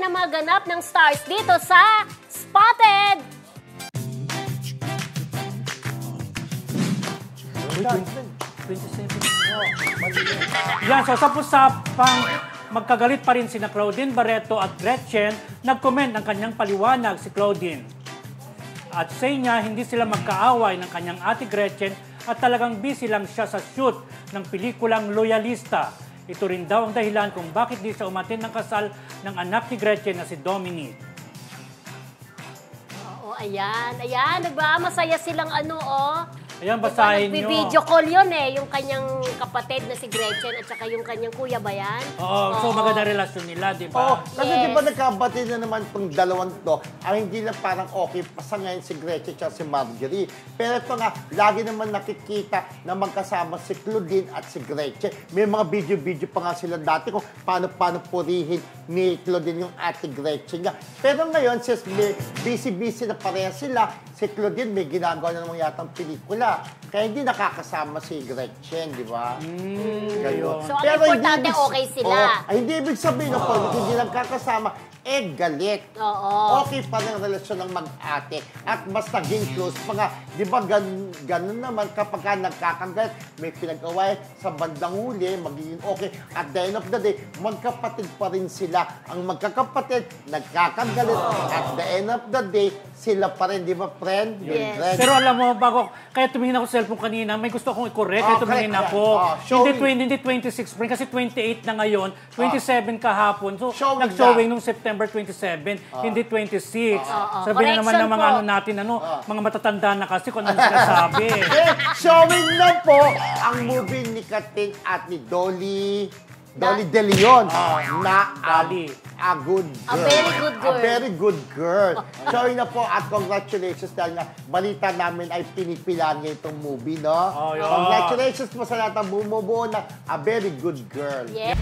ang mga ganap ng stars dito sa Spotted! Yan, so sa usapang magkagalit pa rin sina Claudine Barreto at Gretchen, nag-comment ng kanyang paliwanag si Claudine. At say niya, hindi sila magkaaway ng kanyang ate Gretchen at talagang busy lang siya sa shoot ng pelikulang Loyalista. Ito rin daw ang dahilan kung bakit di siya umattend ng kasal ng anak ni Gretchen na si Dominic. Oo, ayan. Ayan, diba? Masaya silang Ayan, basahin nyo. Video call yun yung kanyang kapatid na si Gretchen at saka yung kanyang kuya ba yan? Oo, so maganda relasyon nila, di ba? Oo, kasi di ba nagkabatid na naman itong dalawang to, ang hindi na parang okay pa sa ngayon si Gretchen at si Marjorie. Pero ito nga, lagi naman nakikita na magkasama si Claudine at si Gretchen. May mga video-video pa nga sila dati kung paano purihin ni Claudine yung ate Gretchen niya. Pero ngayon, since busy-busy na pareha sila, si Claudine may ginagawa na naman yatang pelikula. Kaya hindi nakakasama si Gretchen, di ba? Gayon. So, ang importante, okay sila. Hindi ibig sabihin na pag hindi lang kakasama, galit. Oo. Okay pa ng relasyon ng mag-ate. At mas naging close pa nga. Di ba ganun naman kapag nagkakagalit, may pinag-away sa bandang huli, magiging okay. At the end of the day, magkapatid pa rin sila. Ang magkakapatid, nagkakagalit. At the end of the day, sila pa rin, di ba, friend? Yes. Pero alam mo, kaya tumingin ako sa cellphone kanina, may gusto akong i-correct, kaya tumingin ako. Hindi 26, friend, kasi 28 na ngayon, 27 kahapon. So, nag-showing nung September 27, hindi 26. Sabi na naman ng mga natin, mga matatanda na kasi kung ano sinasabi. Showing na po ang movie ni Katin at ni Dolly De Leon na A Good Girl. A Very Good Girl. A Very Good Girl. Showing na po at congratulations dahil nga balita namin ay pinipilan niya itong movie, no? Oh, yeah. Congratulations po sa lahat ng bumubuo na A Very Good Girl. Yeah.